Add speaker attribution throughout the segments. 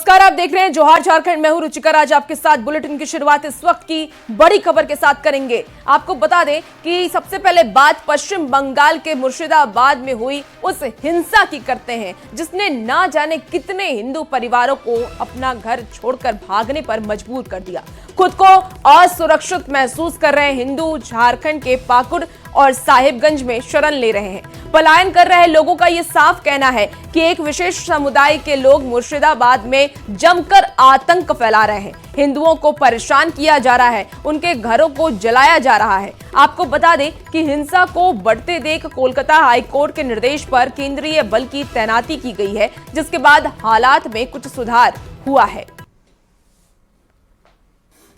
Speaker 1: नमस्कार, आप देख रहे हैं जोहार झारखंड। मैं हूं रुचिकर। आज आपके साथ बुलेटिन की शुरुआत इस वक्त की बड़ी खबर के साथ करेंगे। आपको बता दें कि सबसे पहले बात पश्चिम बंगाल के मुर्शिदाबाद में हुई उस हिंसा की करते हैं जिसने ना जाने कितने हिंदू परिवारों को अपना घर छोड़कर भागने पर मजबूर कर दिया। खुद को असुरक्षित महसूस कर रहे हिंदू झारखंड के पाकुड़ और साहिबगंज में शरण ले रहे हैं। पलायन कर रहे लोगों का यह साफ कहना है कि एक विशेष समुदाय के लोग मुर्शिदाबाद में जमकर आतंक फैला रहे हैं। हिंदुओं को परेशान किया जा रहा है, उनके घरों को जलाया जा रहा है। आपको बता दें कि हिंसा को बढ़ते देख कोलकाता हाईकोर्ट के निर्देश पर केंद्रीय बल की तैनाती की गई है, जिसके बाद हालात में कुछ सुधार हुआ है।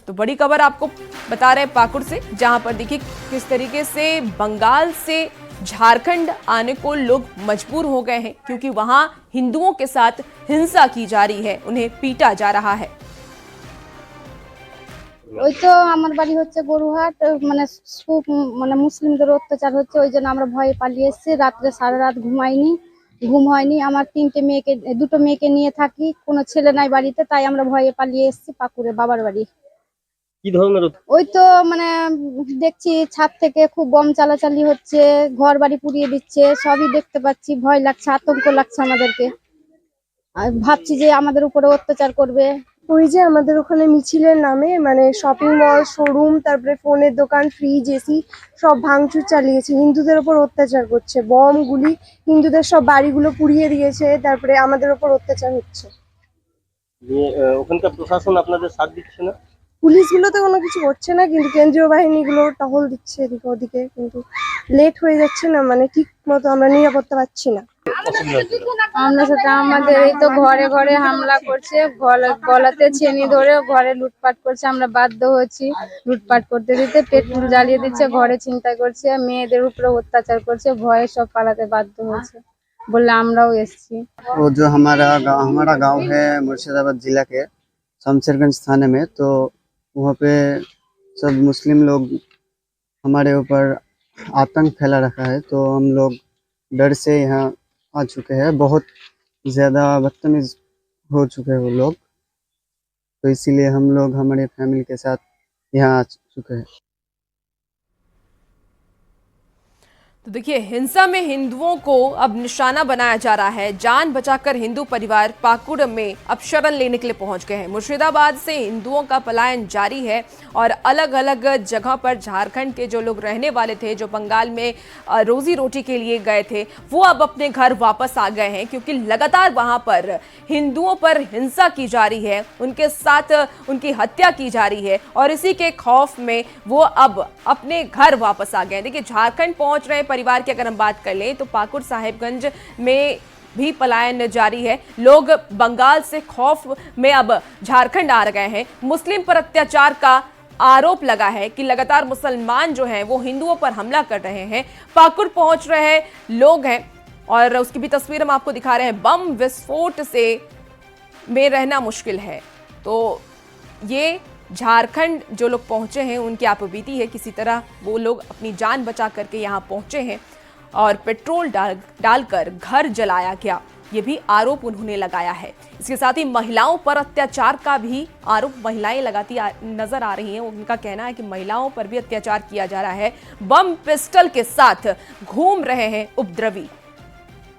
Speaker 1: तो बड़ी खबर आपको बता रहे हैं पाकुड़ से, जहां पर देखिए किस तरीके से बंगाल से झारखंड आने को लोग मजबूर हो गए हैं, क्योंकि वहां हिंदुओं के साथ हिंसा की जा रही है, उन्हें पीटा जा रहा है।
Speaker 2: ওই তো আমার বাড়ি হচ্ছে গরুহাট, মানে খুব মানে মুসলিমদের অত্যাচার হচ্ছে, ওই জন্য আমরা ভয়ে পালিয়ে এসেছি। রাত্রে সারা রাত ঘুম হয়নি। আমার দুটো মেয়েকে নিয়ে থাকি, কোনো ছেলে নাই বাড়িতে, তাই আমরা ভয়ে পালিয়ে এসেছি পাকুড়ে বাবার বাড়ি।
Speaker 3: কি ধরনের
Speaker 2: ওই তো মানে দেখছি ছাদ থেকে খুব বম চালাচালি হচ্ছে, ঘর বাড়ি পুড়িয়ে দিচ্ছে, সবই দেখতে পাচ্ছি। ভয় লাগছে, আতঙ্ক লাগছে আমাদেরকে। আর ভাবছি যে আমাদের উপরে অত্যাচার করবে।
Speaker 4: ওই যে আমাদের ওখানে মিছিলের নামে মানে শপিং মল, শোরুম, তারপরে ফোনের দোকান, ফ্রিজ, এসি সব ভাঙচুর চালিয়েছে, হিন্দুদের ওপর অত্যাচার করছে। বম গুলি হিন্দুদের সব বাড়িগুলো পুড়িয়ে দিয়েছে, তারপরে আমাদের ওপর অত্যাচার হচ্ছে।
Speaker 3: ওখানকার প্রশাসন আপনাদের সাথ দিচ্ছে না?
Speaker 4: পুলিশগুলো তো কোনো কিছু করছে না, কিন্তু কেন্দ্রীয় বাহিনীগুলো টহল দিচ্ছে এদিকে ওদিকে, কিন্তু লেট হয়ে যাচ্ছে না, মানে ঠিক মতো আমরা নিরাপত্তা পাচ্ছি না।
Speaker 2: আমরা সেটা আমাদের এই তো ঘরে ঘরে হামলা করছে, গলাতে ছেনি ধরে ঘরে লুটপাট করছে। আমরা বাধ্য হচ্ছি লুটপাট করতে দিতে, পেট্রোল জ্বালিয়ে দিচ্ছে, ঘরে চিন্তা করছে, মেয়েদের উপরে অত্যাচার করছে। ভয়ে সব পালাতে বাধ্য হয়েছে বললে আমরাও এসেছি।
Speaker 5: वो जो हमारा गांव है मुर्शिदाबाद जिला के शमशेरगंज थाने में, तो वहाँ पे सब मुस्लिम लोग हमारे ऊपर आतंक फैला रखा है, तो हम लोग डर से यहाँ आ चुके हैं। बहुत ज़्यादा बदतमीज हो चुके हैं वो लोग, तो इसीलिए हम लोग हमारे फैमिली के साथ यहाँ आ चुके हैं।
Speaker 1: तो देखिए, हिंसा में हिंदुओं को अब निशाना बनाया जा रहा है। जान बचाकर हिंदू परिवार पाकुड़ में अब शरण लेने के लिए पहुंच गए हैं। मुर्शिदाबाद से हिंदुओं का पलायन जारी है और अलग अलग जगह पर झारखंड के जो लोग रहने वाले थे, जो बंगाल में रोजी रोटी के लिए गए थे, वो अब अपने घर वापस आ गए हैं, क्योंकि लगातार वहां पर हिंदुओं पर हिंसा की जा रही है, उनके साथ उनकी हत्या की जा रही है, और इसी के खौफ में वो अब अपने घर वापस आ गए हैं। देखिए, झारखंड पहुंच रहे परिवार की अगर हम बात कर लें तो पाकुड़ साहिबगंज में भी पलायन जारी है। लोग बंगाल से खौफ में अब झारखंड आ गए हैं। मुस्लिम पर अत्याचार का आरोप लगा है कि लगातार मुसलमान जो हैं वो हिंदुओं पर हमला कर रहे हैं। पाकुड़ पहुंच रहे लोग हैं और उसकी भी तस्वीर हम आपको दिखा रहे हैं। बम विस्फोट से में रहना मुश्किल है। तो ये झारखंड जो लोग पहुंचे हैं उनकी आप बीती है, किसी तरह वो लोग अपनी जान बचा करके यहाँ पहुंचे हैं और पेट्रोल डालकर घर जलाया गया, ये भी आरोप उन्होंने लगाया है। इसके साथ ही महिलाओं पर अत्याचार का भी आरोप महिलाएं लगाती नजर आ रही हैं। उनका कहना है कि महिलाओं पर भी अत्याचार किया जा रहा है। बम पिस्टल के साथ घूम रहे हैं उपद्रवी।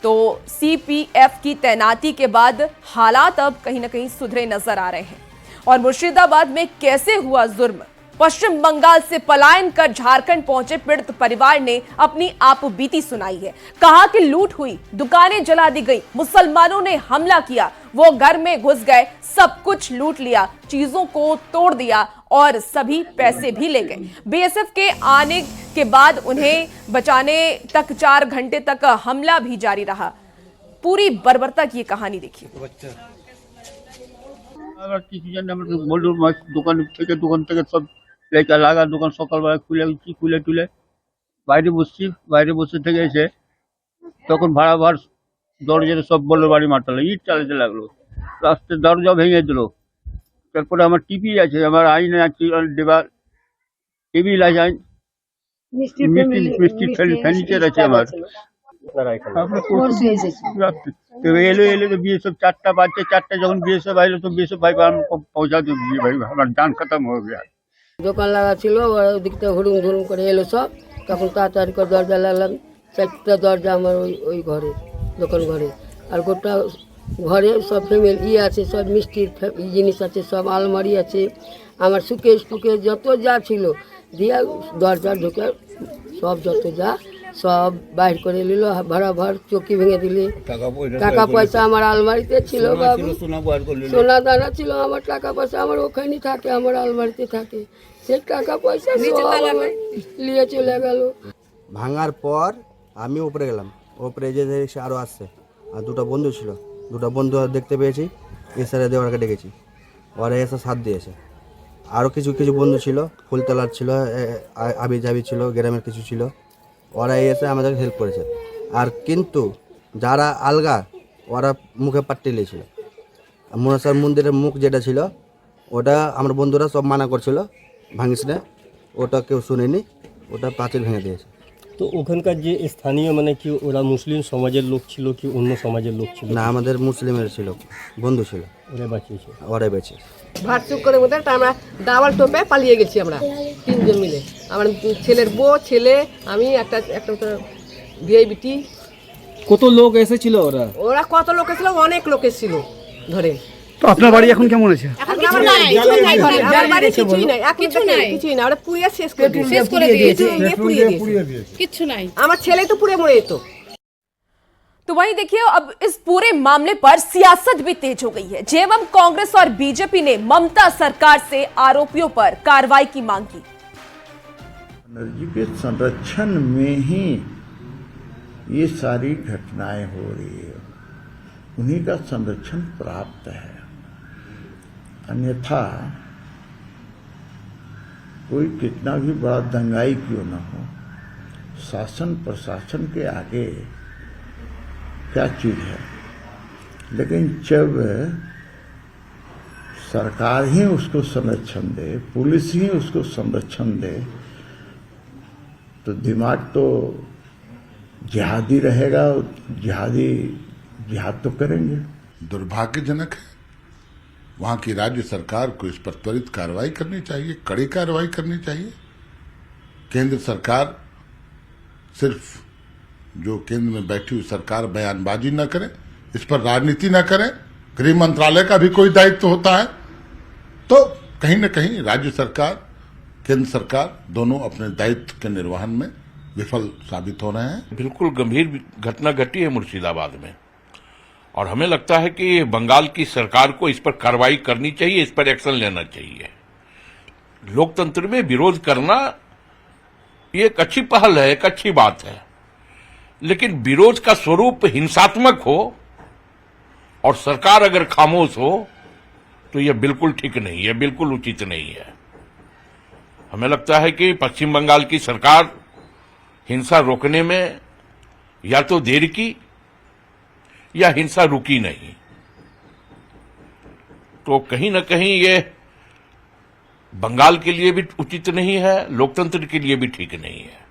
Speaker 1: तो सीपीएफ की तैनाती के बाद हालात अब कहीं ना कहीं सुधरे नजर आ रहे हैं। और मुर्शिदाबाद में कैसे हुआ जुर्म, पश्चिम बंगाल से पलायन कर झारखंड पहुंचे पीड़ित परिवार ने अपनी आपबीती सुनाई है। कहा कि लूट हुई, दुकानें जला दी गई, मुसलमानों ने हमला किया, वो घर में घुस गए, सब कुछ लूट लिया, चीजों को तोड़ दिया और सभी पैसे भी ले गए। बीएसएफ के आने के बाद उन्हें बचाने तक 4 घंटे तक हमला भी जारी रहा। पूरी बर्बरता की कहानी देखिए।
Speaker 6: দোকান থেকে সব লেখা লাগা, দোকান সকালবেলা খুলে টুলে বাইরে বসে থেকে এসে তখন ভাড়া দরজাতে সব বললো বাড়ি মারতালে ইট চালাতে লাগলো, রাস্তার দরজা ভেঙে দিল। তারপরে আমার টিভি আছে, আমার আইন আছে, টেবিল আছে, মিষ্টি ফার্নিচার আছে আমার।
Speaker 3: আপনারা এখানে?
Speaker 6: আমরা রাত্রি তো এলো তো BSF 4টা বাজছে, 4টা যখন BSF আইলো তো BSF ভাই हमको पहुंचा दो भाई, हमारा जान खत्म हो गया।
Speaker 7: দোকান লাগা ছিল, ওরা ওদিক থেকে হুড়ুম ধুড়ুম করে এলো সব। তখন তাড়াতাড়ি করে দরজা লাগলাম, 4টা দরজা আমার ওই ঘরে, দোকান ঘরে। আর গোটা ঘরে সব ফ্যামিলি আছে, সব মিষ্টির জিনিস আছে, সব আলমারি আছে, আমার সুকেশ টুকেশ যত যা ছিল দিয়ে দরজা ঢুকে সব যত যা সব বাইর করে নিল, ভর চৌকি ভেঙে দিলে। টাকা পয়সা আমার আলমারিতে ছিল, বাবু সোনা দানা ছিল, আমার টাকা পয়সা আমার ওখানেই থাকে, আমার আলমারিতে থাকে। সে টাকা পয়সা সব আমার নিয়ে চলে গেল।
Speaker 8: ভাঙার পর আমি উপরে গেলাম, উপরে যে এসে আরও আসছে, আর দুটো বন্ধু ছিল, দুটো বন্ধু দেখতে পেয়েছি, এসারে দেওয়ারকে ডেকেছি, ওরা এসে সাথ দিয়েছে। আরও কিছু কিছু বন্ধু ছিল, ফুলতলার ছিল, আবি জাবি ছিল, গ্রামের কিছু ছিল, ওরা এসে আমাদেরকে হেল্প করেছে। আর কিন্তু যারা আলগা ওরা মুখে পাট্টি নিয়েছিল, মনসার মন্দিরের মুখ যেটা ছিল ওটা আমার বন্ধুরা সব মানা করছিল ভাঙিস না, ওটা কেউ শুনেনি, ওটা পাঁচিল ভেঙে দিয়েছে।
Speaker 3: তো ওখানকার যে স্থানীয় মানে কি ওরা মুসলিম সমাজের লোক ছিল কি অন্য সমাজের লোক ছিল?
Speaker 8: না, আমাদের মুসলিমের ছিল, বন্ধু ছিল,
Speaker 3: ওরা বাঁচিয়েছে।
Speaker 8: ওরাই বেঁচে।
Speaker 7: ভাটচুক করে মধ্যে আমরা দাওয়াল টোপে পালিয়ে গেছি, আমরা 3 জন মিলে, আমার ছেলের বউ, ছেলে, আমি, একটা ভিআইবিটি।
Speaker 9: কত লোক এসেছিল ওরা?
Speaker 7: ওরা কত লোক ছিল, অনেক লোক ছিল ধরে।
Speaker 9: তো আপনার বাড়ি এখন কেমন আছে?
Speaker 7: কিছুই নাই, ওরা পুড়িয়ে শেষ করে দিয়েছে। কিচ্ছু নাই, আমার ছেলে তো পুড়ে মরে যেত।
Speaker 1: तो वहीं देखिए, अब इस पूरे मामले पर सियासत भी तेज हो गई है। जेएमएम कांग्रेस और बीजेपी ने ममता सरकार से आरोपियों पर कार्रवाई की मांग की।
Speaker 10: बनर्जी के संरक्षण में ही ये सारी घटनाएं हो रही है, उन्हीं का संरक्षण प्राप्त है। अन्यथा कोई कितना भी बड़ा दंगाई क्यों न हो, शासन प्रशासन के आगे क्या चीज है। लेकिन जब सरकार ही उसको संरक्षण दे, पुलिस ही उसको संरक्षण दे, तो दिमाग तो जिहादी रहेगा, जिहाद तो करेंगे।
Speaker 11: दुर्भाग्यजनक है। वहां की राज्य सरकार को इस पर त्वरित कार्रवाई करनी चाहिए, कड़ी कार्रवाई करनी चाहिए। केंद्र सरकार सिर्फ जो केंद्र में बैठी हुई सरकार बयानबाजी न करे, इस पर राजनीति न करे, गृह मंत्रालय का भी कोई दायित्व होता है, तो कहीं न कहीं राज्य सरकार केंद्र सरकार दोनों अपने दायित्व के निर्वहन में विफल साबित हो रहे हैं।
Speaker 12: बिल्कुल गंभीर घटना घटी है मुर्शिदाबाद में, और हमें लगता है कि बंगाल की सरकार को इस पर कार्रवाई करनी चाहिए, इस पर एक्शन लेना चाहिए। लोकतंत्र में विरोध करना ये एक अच्छी पहल है, एक अच्छी बात है, लेकिन विरोध का स्वरूप हिंसात्मक हो और सरकार अगर खामोश हो तो यह बिल्कुल ठीक नहीं है, बिल्कुल उचित नहीं है। हमें लगता है कि पश्चिम बंगाल की सरकार हिंसा रोकने में या तो देर की या हिंसा रुकी नहीं, तो कहीं न कहीं ये बंगाल के लिए भी उचित नहीं है, लोकतंत्र के लिए भी ठीक नहीं है।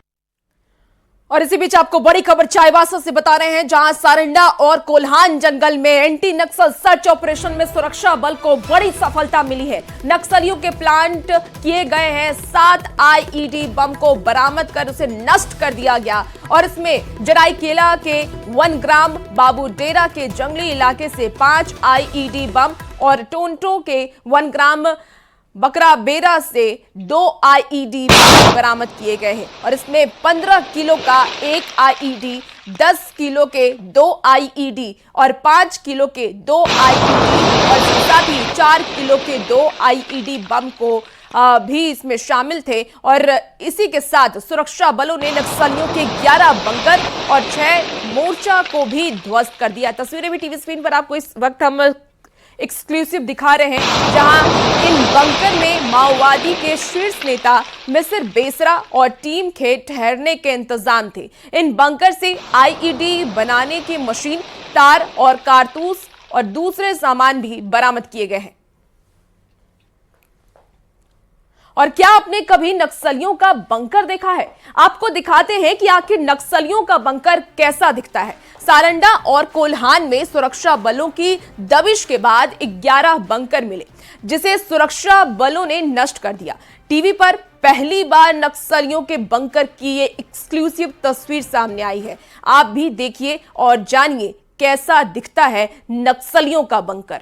Speaker 1: और इसी बीच आपको बड़ी खबर चाईबासा से बता रहे हैं, जहां सारंडा और कोल्हान जंगल में एंटी नक्सल सर्च ऑपरेशन में सुरक्षा बल को बड़ी सफलता मिली है। नक्सलियों के प्लांट किए गए हैं 7 आईईडी बम को बरामद कर उसे नष्ट कर दिया गया, और इसमें जराईकेला के 1 ग्राम, बाबूडेरा के जंगली इलाके से 5 आईईडी बम और टोंटो के 1 ग्राम, बकराबेरा से 2 आईईडी बरामद किए गए हैं। और इसमें 15 किलो का 1 आईईडी, 10 किलो के 2 आईईडी और 5 किलो के 2 आईईडी और साथ ही 4 किलो के 2 आईईडी बम को भी इसमें शामिल थे। और इसी के साथ सुरक्षा बलों ने नक्सलियों के 11 बंकर और 6 मोर्चा को भी ध्वस्त कर दिया। तस्वीरें भी टीवी स्क्रीन पर आपको इस वक्त हम एक्सक्लूसिव दिखा रहे हैं, जहां इन बंकर में माओवादी के शीर्ष नेता मिसिर बेसरा और टीम के ठहरने के इंतजाम थे। इन बंकर से आईईडी बनाने की मशीन, तार और कारतूस और दूसरे सामान भी बरामद किए गए हैं। और क्या आपने कभी नक्सलियों का बंकर देखा है? आपको दिखाते हैं कि आखिर नक्सलियों का बंकर कैसा दिखता है। सारंडा और कोल्हान में सुरक्षा बलों की दबिश के बाद 11 बंकर मिले, जिसे सुरक्षा बलों ने नष्ट कर दिया। टीवी पर पहली बार नक्सलियों के बंकर की ये एक्सक्लूसिव तस्वीर सामने आई है। आप भी देखिए और जानिए कैसा दिखता है नक्सलियों का बंकर।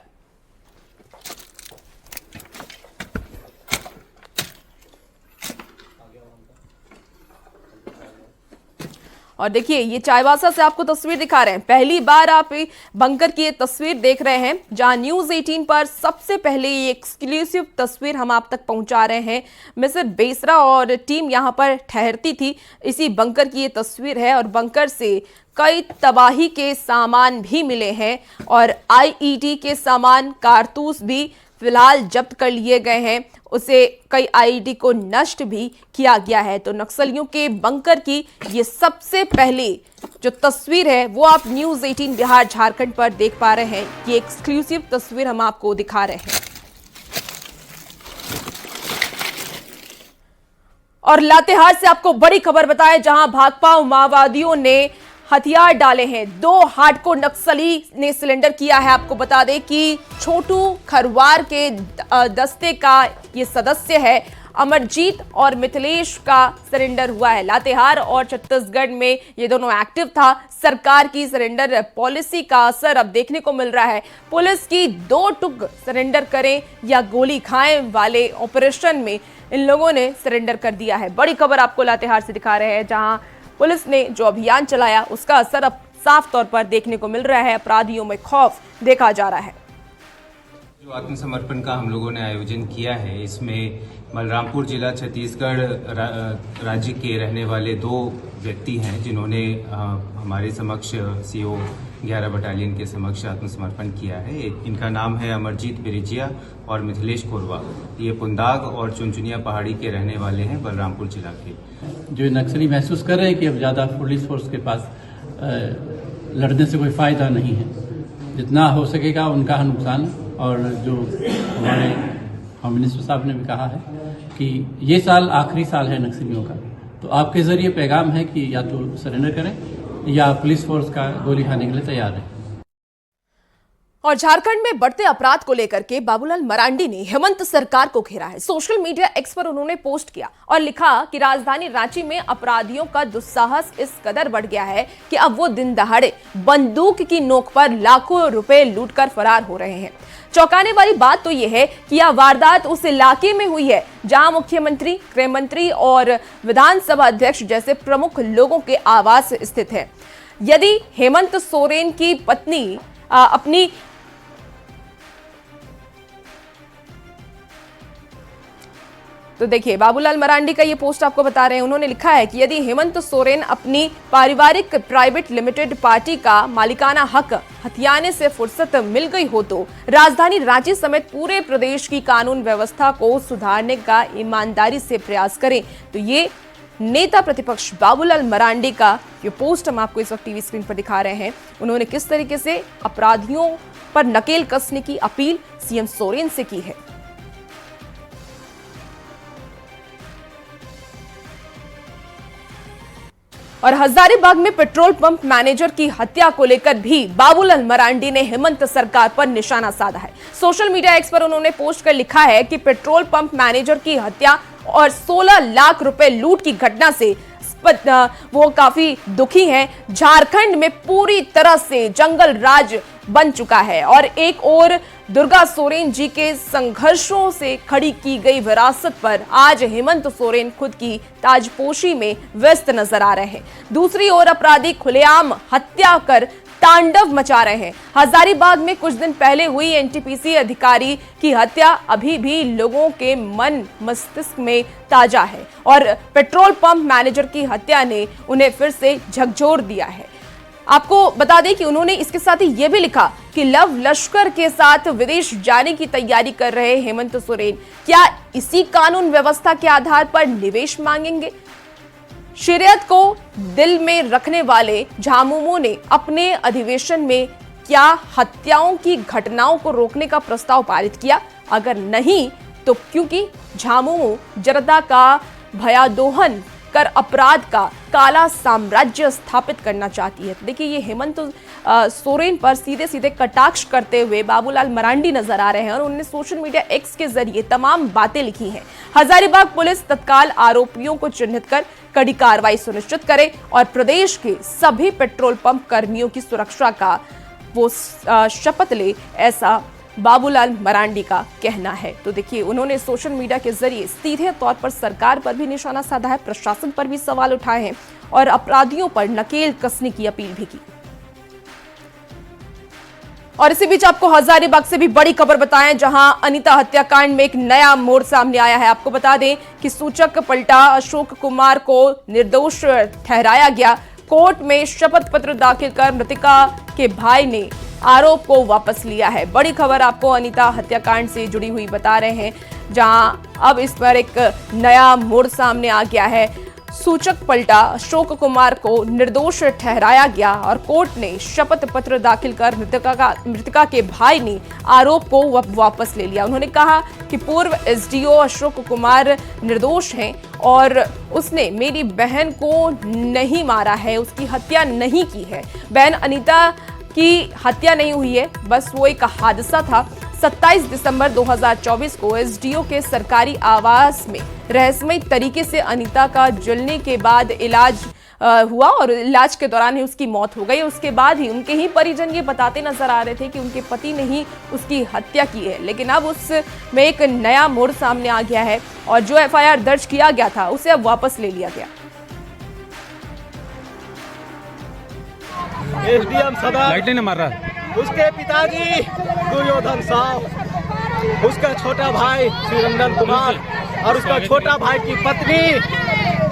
Speaker 1: और देखिए, ये चाईबासा से आपको तस्वीर दिखा रहे हैं। पहली बार आप बंकर की ये तस्वीर देख रहे हैं, जहां न्यूज़ 18 पर सबसे पहले ये एक्सक्लूसिव तस्वीर हम आप तक पहुंचा रहे हैं। मिस्टर बेसरा और टीम यहां पर ठहरती थी। इसी बंकर की ये तस्वीर है और बंकर से कई तबाही के सामान भी मिले हैं और आईईडी के सामान, कारतूस भी फिलहाल जब्त कर लिए गए हैं। उसे कई आईईडी को नष्ट भी किया गया है। तो नक्सलियों के बंकर की ये सबसे पहली जो तस्वीर है वो आप न्यूज़ 18 बिहार झारखंड पर देख पा रहे हैं। ये एक्सक्लूसिव तस्वीर हम आपको दिखा रहे हैं। और लातेहार से आपको बड़ी खबर बताएं, जहां भाकपा माओवादियों ने हथियार डाले हैं। 2 हार्डकोर नक्सली ने सिलेंडर किया है। आपको बता दें कि छोटू खरवार के दस्ते का ये सदस्य है। अमरजीत और मिथिलेश का सरेंडर हुआ है। लातेहार और छत्तीसगढ़ में ये दोनों एक्टिव था। सरकार की सरेंडर पॉलिसी का असर अब देखने को मिल रहा है। पुलिस की 2 टुक सरेंडर करें या गोली खाएं वाले ऑपरेशन में इन लोगों ने सरेंडर कर दिया है। बड़ी खबर आपको लातेहार से दिखा रहे हैं, जहां पुलिस ने जो अभियान चलाया उसका असर अब साफ तौर पर देखने को मिल रहा है। अपराधियों में खौफ देखा जा रहा है।
Speaker 13: जो आत्मसमर्पण का हम लोगों ने आयोजन किया है, इसमें बलरामपुर जिला छत्तीसगढ़ राज्य के रहने वाले 2 व्यक्ति हैं, जिन्होंने हमारे समक्ष सीओ 11 बटालियन के समक्ष आत्मसमर्पण किया है। इनका नाम है अमरजीत बिरिजिया और मिथिलेश कोरवा। ये पुंदाग और चुनचुनिया पहाड़ी के रहने वाले हैं, बलरामपुर जिला के।
Speaker 14: जो नक्सली महसूस कर रहे हैं कि अब ज़्यादा पुलिस फोर्स के पास लड़ने से कोई फ़ायदा नहीं है, जितना हो सकेगा उनका नुकसान। और जो हमारे होम मिनिस्टर साहब ने भी कहा है कि ये साल आखिरी साल है नक्सलियों का, तो आपके ज़रिए पैगाम है कि या तो सरेंडर करें या पुलिस फोर्स का गोली खाने के लिए तैयार है।
Speaker 1: और झारखंड में बढ़ते अपराध को लेकर के बाबूलाल मरांडी ने हेमंत सरकार को घेरा है। सोशल मीडिया एक्स पर उन्होंने पोस्ट किया और लिखा कि राजधानी रांची में अपराधियों का दुस्साहस इस कदर बढ़ गया है कि अब वो दिन दहाड़े बंदूक की नोक पर लाखों रुपए लूटकर फरार हो रहे हैं। चौंकाने वाली बात तो यह है कि यह वारदात उस इलाके में हुई है जहां मुख्यमंत्री, गृह मंत्री और विधानसभा अध्यक्ष जैसे प्रमुख लोगों के आवास स्थित है। यदि हेमंत सोरेन की पत्नी अपनी तो देखिए, बाबूलाल मरांडी का ये पोस्ट आपको बता रहे हैं। उन्होंने लिखा है कि यदि हेमंत सोरेन अपनी पारिवारिक प्राइवेट लिमिटेड पार्टी का मालिकाना हक हथियाने से फुर्सत मिल गई हो तो राजधानी रांची समेत पूरे प्रदेश की कानून व्यवस्था को सुधारने का ईमानदारी से प्रयास करें। तो ये नेता प्रतिपक्ष बाबूलाल मरांडी का ये पोस्ट हम आपको इस वक्त टीवी स्क्रीन पर दिखा रहे हैं। उन्होंने किस तरीके से अपराधियों पर नकेल कसने की अपील सीएम सोरेन से की है। और हजारीबाग में पेट्रोल पंप मैनेजर की हत्या को लेकर भी बाबूलाल मरांडी ने हेमंत सरकार पर निशाना साधा है। सोशल मीडिया एक्स पर उन्होंने पोस्ट कर लिखा है कि पेट्रोल पंप मैनेजर की हत्या और 16 लाख रुपए लूट की घटना से वो काफी दुखी हैं। झारखंड में पूरी तरह से जंगल राज बन चुका है और एक और दुर्गा सोरेन जी के संघर्षों से खड़ी की गई विरासत पर आज हेमंत सोरेन खुद की ताजपोशी में व्यस्त नजर आ रहे हैं। दूसरी ओर अपराधी खुलेआम हत्या कर तांडव मचा रहे हैं। हजारीबाग में कुछ दिन पहले हुई एनटीपीसी अधिकारी की हत्या अभी भी लोगों के मन मस्तिष्क में ताजा है और पेट्रोल पंप मैनेजर की हत्या ने उन्हें फिर से झकझोर दिया है। आपको बता दें कि उन्होंने इसके साथ ही यह भी लिखा कि लव लश्कर के साथ विदेश जाने की तैयारी कर रहे हेमंत सोरेन क्या इसी कानून व्यवस्था के आधार पर निवेश मांगेंगे? शरीयत को दिल में रखने वाले झामुमो ने अपने अधिवेशन में क्या हत्याओं की घटनाओं को रोकने का प्रस्ताव पारित किया? अगर नहीं तो क्योंकि झामुमो जनता का भयादोहन कर अपराध का काला साम्राज्य स्थापित करना चाहती है। देखिए, ये हेमंत सोरेन पर सीधे सीधे कटाक्ष करते हुए बाबूलाल मरांडी नजर आ रहे हैं और उन्होंने सोशल मीडिया एक्स के जरिए तमाम बातें लिखी हैं। हजारीबाग पुलिस तत्काल आरोपियों को चिन्हित कर कड़ी कार्रवाई सुनिश्चित करे और प्रदेश के सभी पेट्रोल पंप कर्मियों की सुरक्षा का वो शपथ ले, ऐसा बाबूलाल मरांडी का कहना है। तो देखिए, उन्होंने सोशल मीडिया के जरिए सीधे तौर पर सरकार पर भी निशाना साधा है, प्रशासन पर भी सवाल उठाए हैं और अपराधियों पर नकेल कसने की अपील भी की। और इसी बीच आपको हजारीबाग से भी बड़ी खबर बताएं, जहां अनीता हत्याकांड में एक नया मोड़ सामने आया है। आपको बता दें कि सूचक पलटा अशोक कुमार को निर्दोष ठहराया गया। कोर्ट में शपथ पत्र दाखिल कर मृतका के भाई ने आरोप को वापस लिया है। बड़ी खबर आपको अनीता हत्याकांड से जुड़ी हुई बता रहे हैं, जहां अब इस पर एक नया मोड़ सामने आ गया है। सूचक पलटा अशोक कुमार को निर्दोष ठहराया गया और कोर्ट ने शपथ पत्र दाखिल कर मृतका के भाई ने आरोप को वापस ले लिया। उन्होंने कहा कि पूर्व एसडीओ अशोक कुमार निर्दोष हैं और उसने मेरी बहन को नहीं मारा है, उसकी हत्या नहीं की है। बहन अनीता की हत्या नहीं हुई है, बस वो एक हादसा था। 27 दिसंबर 2024 को एसडीओ के सरकारी आवास में रहस्यमय तरीके से अनीता का जलने के बाद इलाज हुआ और इलाज के दौरान ही उसकी मौत हो गई। उसके बाद ही उनके ही परिजन ये बताते नजर आ रहे थे कि उनके पति ने ही उसकी हत्या की है, लेकिन अब उसमें एक नया मोड़ सामने आ गया है और जो एफआईआर दर्ज किया गया था उसे अब वापस ले लिया गया।
Speaker 9: एसडीएम सदा लाइट नहीं मार रहा। उसके पिताजी दुर्योधन साहब, उसका छोटा भाई श्रीरंजन कुमार और उसका छोटा भाई की पत्नी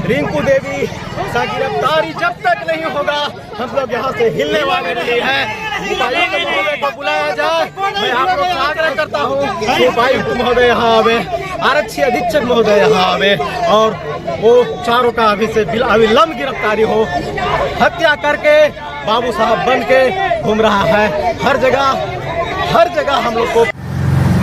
Speaker 9: रिंकू देवी का गिरफ्तारी जब तक नहीं होगा हम लोग यहाँ से हिलने वाले नहीं है। उपायुक्त महोदय को बुलाया जाए, मैं आप लोग से आग्रह करता हूँ उपायुक्त महोदय यहाँ आवे, आरक्षी अधीक्षक महोदय यहाँ आवे और वो चारों का अभी से अविलंब गिरफ्तारी हो। हत्या करके बाबू साहब बन के घूम रहा है हर जगह हम लोग को।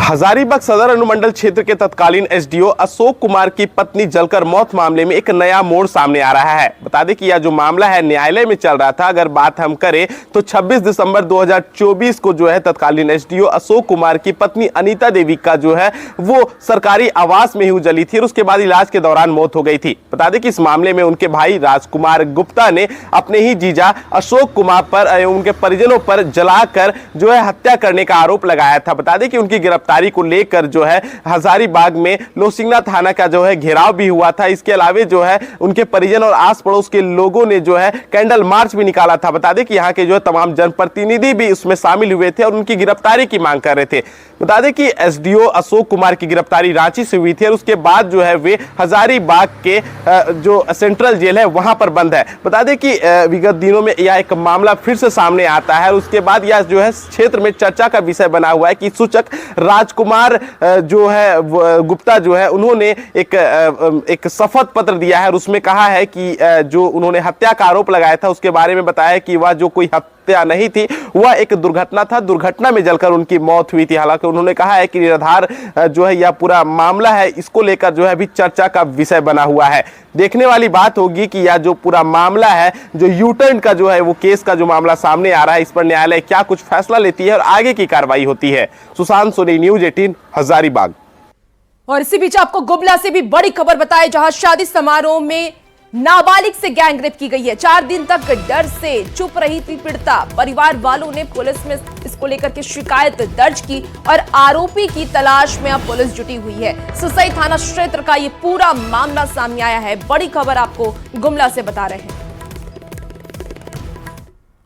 Speaker 15: हजारीबाग सदर अनुमंडल क्षेत्र के तत्कालीन एसडीओ अशोक कुमार की पत्नी जलकर मौत मामले में एक नया मोड़ सामने आ रहा है। बता दें कि यह जो मामला है न्यायालय में चल रहा था। अगर बात हम करें तो 26 दिसंबर 2024 को जो है तत्कालीन एसडीओ अशोक कुमार की पत्नी अनीता देवी का जो है वो सरकारी आवास में ही जली थी और उसके बाद इलाज के दौरान मौत हो गई थी। बता दें कि इस मामले में उनके भाई राजकुमार गुप्ता ने अपने ही जीजा अशोक कुमार पर उनके परिजनों पर जलाकर जो है हत्या करने का आरोप लगाया था। बता दें कि उनकी गिरफ्तारी को लेकर जो है हजारीबाग में लोसिंगना थाना का जो है घेराव भी हुआ था। इसके अलावा जो है उनके परिजन और आस पड़ोस के लोगों ने जो है कैंडल मार्च भी निकाला था। बता दें कि यहाँ के जो है तमाम जनप्रतिनिधि भी उसमें शामिल हुए थे और उनकी गिरफ्तारी की मांग कर रहे थे। बता दें कि एसडीओ अशोक कुमार की गिरफ्तारी रांची से हुई थी और उसके बाद जो है वे हजारीबाग के जो सेंट्रल जेल है वहां पर बंद है। बता दें कि विगत दिनों में यह एक मामला फिर से सामने आता है और उसके बाद यह जो है क्षेत्र में चर्चा का विषय बना हुआ है कि सूचक राजकुमार जो है गुप्ता जो है उन्होंने एक शपथ पत्र दिया है और उसमें कहा है कि जो उन्होंने हत्या का आरोप लगाया था उसके बारे में बताया कि वह जो कोई हत्या नहीं थी, वह एक दुर्घटना था, दुर्घटना में जलकर उनकी मौत हुई थी। हालांकि उन्होंने कहा है कि निराधार जो है यह पूरा मामला है, इसको लेकर जो है अभी चर्चा का विषय बना हुआ है। देखने वाली बात होगी कि यह जो पूरा मामला है, जो यूटर्न का जो है वो केस का जो मामला सामने आ रहा है, इस पर न्यायालय क्या कुछ फैसला लेती है और आगे की कार्रवाई होती है। सुशांत सोनी, न्यूज 18 हजारीबाग।
Speaker 1: और इसी बीच आपको गुमला से भी बड़ी खबर बताए, जहां शादी समारोह में नाबालिग से गैंगरेप की गई है। 4 दिन तक डर से चुप रही थी पीड़िता। परिवार वालों ने पुलिस में इसको लेकर के शिकायत दर्ज की और आरोपी की तलाश में अब पुलिस जुटी हुई है। ससई थाना क्षेत्र का ये पूरा मामला सामने आया है। बड़ी खबर आपको गुमला से बता रहे हैं।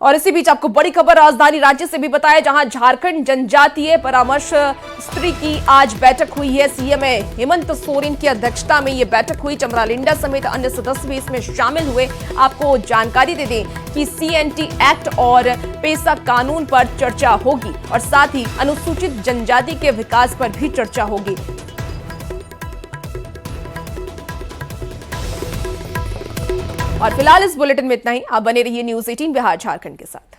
Speaker 1: और इसी बीच आपको बड़ी खबर राजधानी रांची से भी बताया, जहां झारखंड जनजातीय परामर्श समिति की आज बैठक हुई है। सीएम हेमंत सोरेन की अध्यक्षता में यह बैठक हुई। चमरा लिंडा समेत अन्य सदस्य भी इसमें शामिल हुए। आपको जानकारी दे दें कि सीएनटी एक्ट और पेशा कानून पर चर्चा होगी और साथ ही अनुसूचित जनजाति के विकास पर भी चर्चा होगी। और फिलहाल इस बुलेटिन में इतना ही। आप बने रहिए न्यूज 18 बिहार झारखंड के साथ।